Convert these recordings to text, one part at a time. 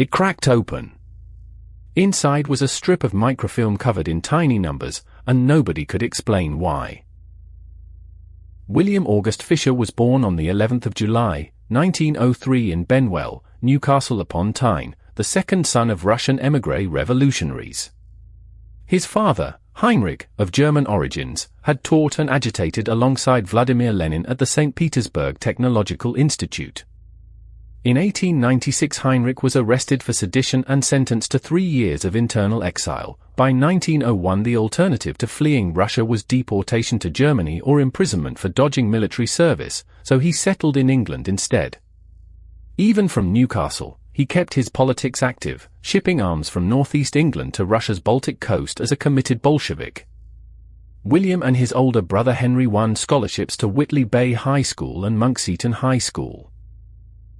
It cracked open. Inside was a strip of microfilm covered in tiny numbers, and nobody could explain why. William August Fisher was born on the 11th of July, 1903 in Benwell, Newcastle upon Tyne, the second son of Russian émigré revolutionaries. His father, Heinrich, of German origins, had taught and agitated alongside Vladimir Lenin at the St. Petersburg Technological Institute. In 1896 Heinrich was arrested for sedition and sentenced to 3 years of internal exile. By 1901 the alternative to fleeing Russia was deportation to Germany or imprisonment for dodging military service, so he settled in England instead. Even from Newcastle, he kept his politics active, shipping arms from northeast England to Russia's Baltic coast as a committed Bolshevik. William and his older brother Henry won scholarships to Whitley Bay High School and Monkseaton High School.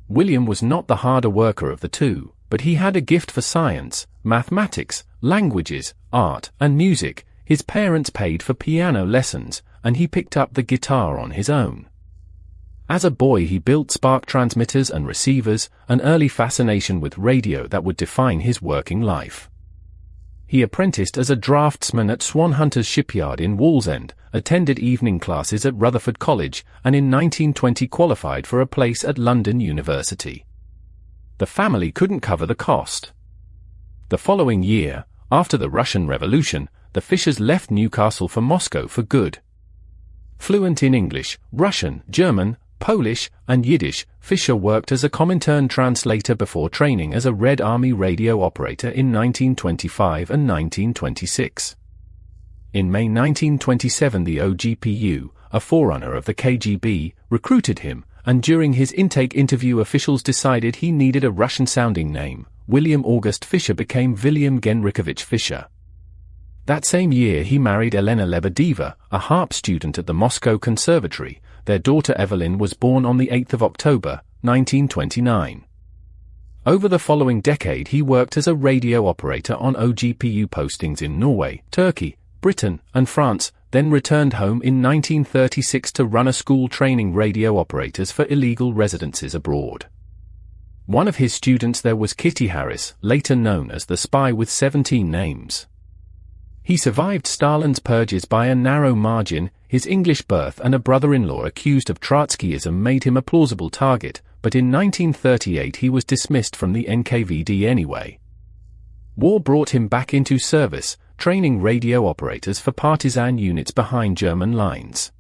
William was not the harder worker of the two, but he had a gift for science, mathematics, languages, art, and music. His parents paid for piano lessons, and he picked up the guitar on his own. As a boy he built spark transmitters and receivers, an early fascination with radio that would define his working life. He apprenticed as a draftsman at Swan Hunter's shipyard in Wallsend, attended evening classes at Rutherford College, and in 1920 qualified for a place at London University. The family couldn't cover the cost. The following year, after the Russian Revolution, the Fishers left Newcastle for Moscow for good. Fluent in English, Russian, German, Polish, and Yiddish, Fisher worked as a Comintern translator before training as a Red Army radio operator in 1925 and 1926. In May 1927 the OGPU, a forerunner of the KGB, recruited him, and during his intake interview officials decided he needed a Russian-sounding name. William August Fisher became William Genrikhovich Fisher. That same year he married Elena Lebedeva, a harp student at the Moscow Conservatory. Their daughter Evelyn was born on the 8th of October, 1929. Over the following decade he worked as a radio operator on OGPU postings in Norway, Turkey, Britain, and France, then returned home in 1936 to run a school training radio operators for illegal residences abroad. One of his students there was Kitty Harris, later known as the Spy with 17 names. He survived Stalin's purges by a narrow margin. His English birth and a brother-in-law accused of Trotskyism made him a plausible target, but in 1938 he was dismissed from the NKVD anyway. War brought him back into service, training radio operators for partisan units behind German lines.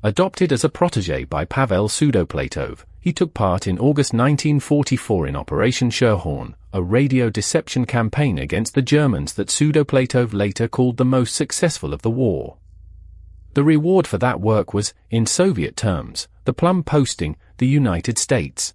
Adopted as a protégé by Pavel Sudoplatov, he took part in August 1944 in Operation Sherhorn, a radio deception campaign against the Germans that Sudoplatov later called the most successful of the war. The reward for that work was, in Soviet terms, the plum posting, the United States.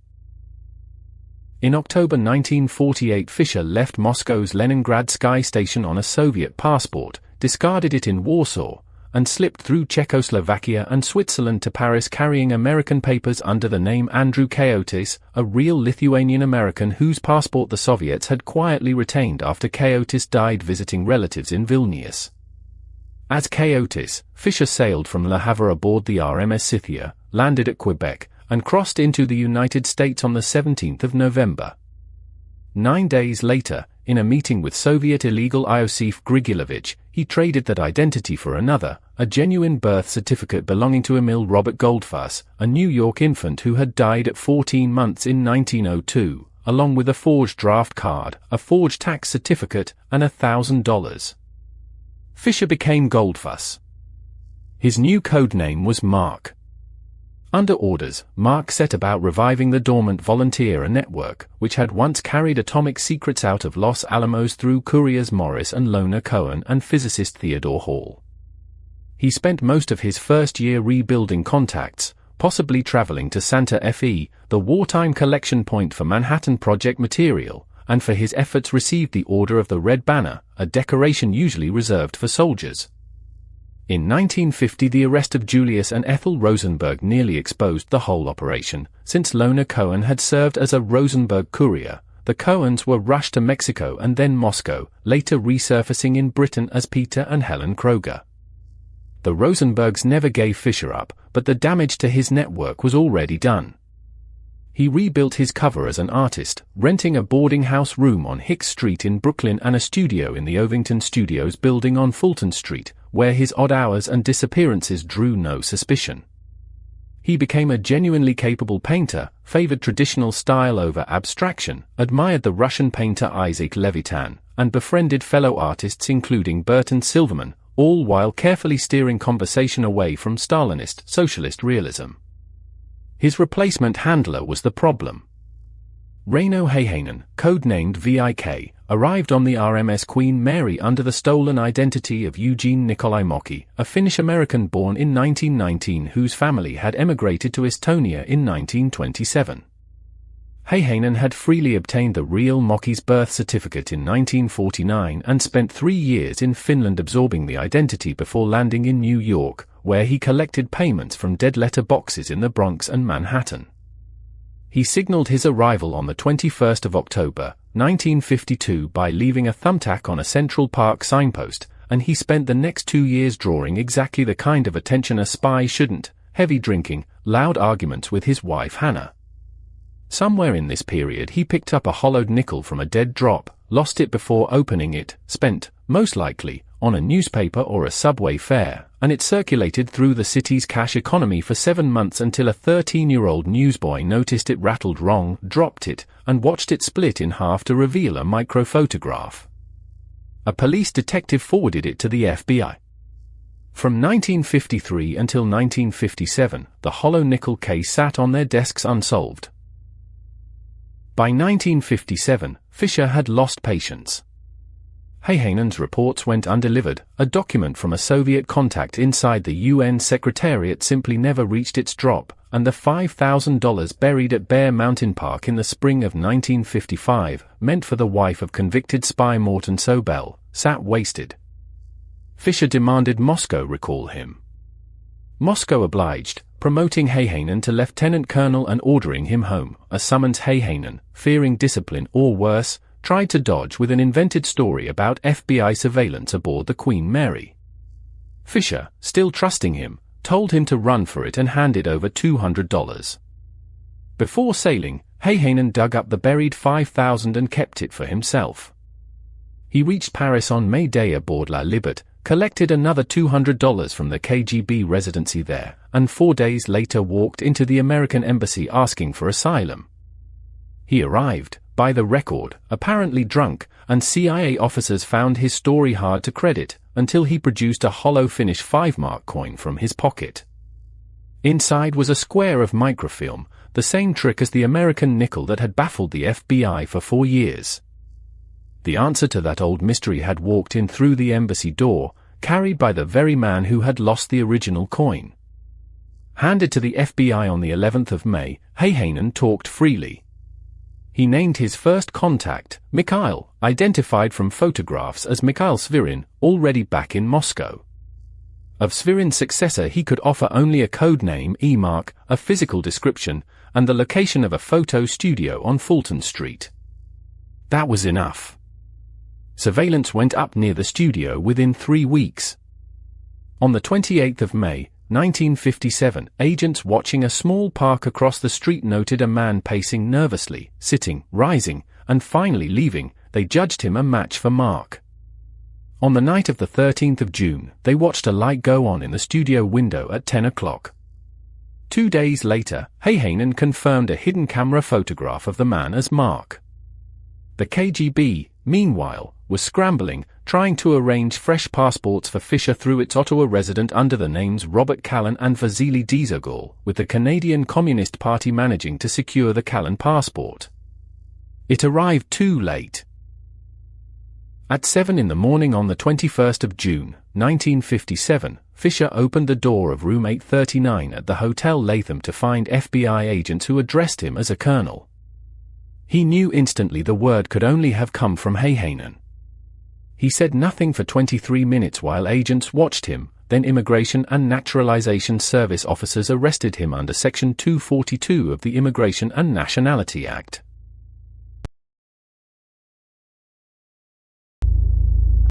In October 1948 Fisher left Moscow's Leningrad Sky Station on a Soviet passport, discarded it in Warsaw, and slipped through Czechoslovakia and Switzerland to Paris carrying American papers under the name Andrew Coyotes, a real Lithuanian-American whose passport the Soviets had quietly retained after Coyotes died visiting relatives in Vilnius. As Coyotes, Fisher sailed from Le Havre aboard the RMS Scythia, landed at Quebec, and crossed into the United States on the 17th of November. 9 days later, in a meeting with Soviet illegal Iosif Grigolovich, he traded that identity for another, a genuine birth certificate belonging to Emil Robert Goldfuss, a New York infant who had died at 14 months in 1902, along with a forged draft card, a forged tax certificate, and $1,000. Fisher became Goldfuss. His new code name was Mark. Under orders, Mark set about reviving the dormant Volunteer network, which had once carried atomic secrets out of Los Alamos through couriers Morris and Lona Cohen and physicist Theodore Hall. He spent most of his first year rebuilding contacts, possibly traveling to Santa Fe, the wartime collection point for Manhattan Project material, and for his efforts received the Order of the Red Banner, a decoration usually reserved for soldiers. In 1950 the arrest of Julius and Ethel Rosenberg nearly exposed the whole operation. Since Lona Cohen had served as a Rosenberg courier, the Cohens were rushed to Mexico and then Moscow, later resurfacing in Britain as Peter and Helen Kroger. The Rosenbergs never gave Fisher up, but the damage to his network was already done. He rebuilt his cover as an artist, renting a boarding house room on Hicks Street in Brooklyn and a studio in the Ovington Studios building on Fulton Street, where his odd hours and disappearances drew no suspicion. He became a genuinely capable painter, favored traditional style over abstraction, admired the Russian painter Isaac Levitan, and befriended fellow artists including Burton Silverman, all while carefully steering conversation away from Stalinist socialist realism. His replacement handler was the problem. Reino Heihanen, codenamed VIK, arrived on the RMS Queen Mary under the stolen identity of Eugene Nikolai Mocky, a Finnish-American born in 1919 whose family had emigrated to Estonia in 1927. Heihanen had freely obtained the real Mocky's birth certificate in 1949 and spent 3 years in Finland absorbing the identity before landing in New York, where he collected payments from dead letter boxes in the Bronx and Manhattan. He signaled his arrival on the 21st of October, 1952 by leaving a thumbtack on a Central Park signpost, and he spent the next 2 years drawing exactly the kind of attention a spy shouldn't: heavy drinking, loud arguments with his wife Hannah. Somewhere in this period he picked up a hollowed nickel from a dead drop, lost it before opening it, spent, most likely, on a newspaper or a subway fare, and it circulated through the city's cash economy for 7 months until a 13-year-old newsboy noticed it rattled wrong, dropped it, and watched it split in half to reveal a microphotograph. A police detective forwarded it to the FBI. From 1953 until 1957, the hollow nickel case sat on their desks unsolved. By 1957, Fisher had lost patience. Heihanen's reports went undelivered. A document from a Soviet contact inside the UN Secretariat simply never reached its drop, and the $5,000 buried at Bear Mountain Park in the spring of 1955, meant for the wife of convicted spy Morton Sobel, sat wasted. Fisher demanded Moscow recall him. Moscow obliged, promoting Heihanen to lieutenant colonel and ordering him home. A summons Heihanen, fearing discipline or worse, tried to dodge with an invented story about FBI surveillance aboard the Queen Mary. Fisher, still trusting him, told him to run for it and handed over $200. Before sailing, Heihanen dug up the buried $5,000 and kept it for himself. He reached Paris on May Day aboard La Liberte, collected another $200 from the KGB residency there, and 4 days later walked into the American embassy asking for asylum. He arrived, by the record, apparently drunk, and CIA officers found his story hard to credit, until he produced a hollow Finnish 5-mark coin from his pocket. Inside was a square of microfilm, the same trick as the American nickel that had baffled the FBI for 4 years. The answer to that old mystery had walked in through the embassy door, carried by the very man who had lost the original coin. Handed to the FBI on the 11th of May, Heihanen talked freely. He named his first contact, Mikhail, identified from photographs as Mikhail Svirin, already back in Moscow. Of Svirin's successor he could offer only a code name E-mark, a physical description, and the location of a photo studio on Fulton Street. That was enough. Surveillance went up near the studio within 3 weeks. On the 28th of May, 1957, agents watching a small park across the street noted a man pacing nervously, sitting, rising, and finally leaving. They judged him a match for Mark. On the night of the 13th of June, they watched a light go on in the studio window at 10 o'clock. 2 days later, Heihanen confirmed a hidden camera photograph of the man as Mark. The KGB, meanwhile, was scrambling, trying to arrange fresh passports for Fisher through its Ottawa resident under the names Robert Callan and Vasily Dzogol, with the Canadian Communist Party managing to secure the Callan passport. It arrived too late. At 7 in the morning on the 21st of June, 1957, Fisher opened the door of room 839 at the Hotel Latham to find FBI agents who addressed him as a colonel. He knew instantly the word could only have come from Heihanen. He said nothing for 23 minutes while agents watched him, then Immigration and Naturalization Service officers arrested him under Section 242 of the Immigration and Nationality Act.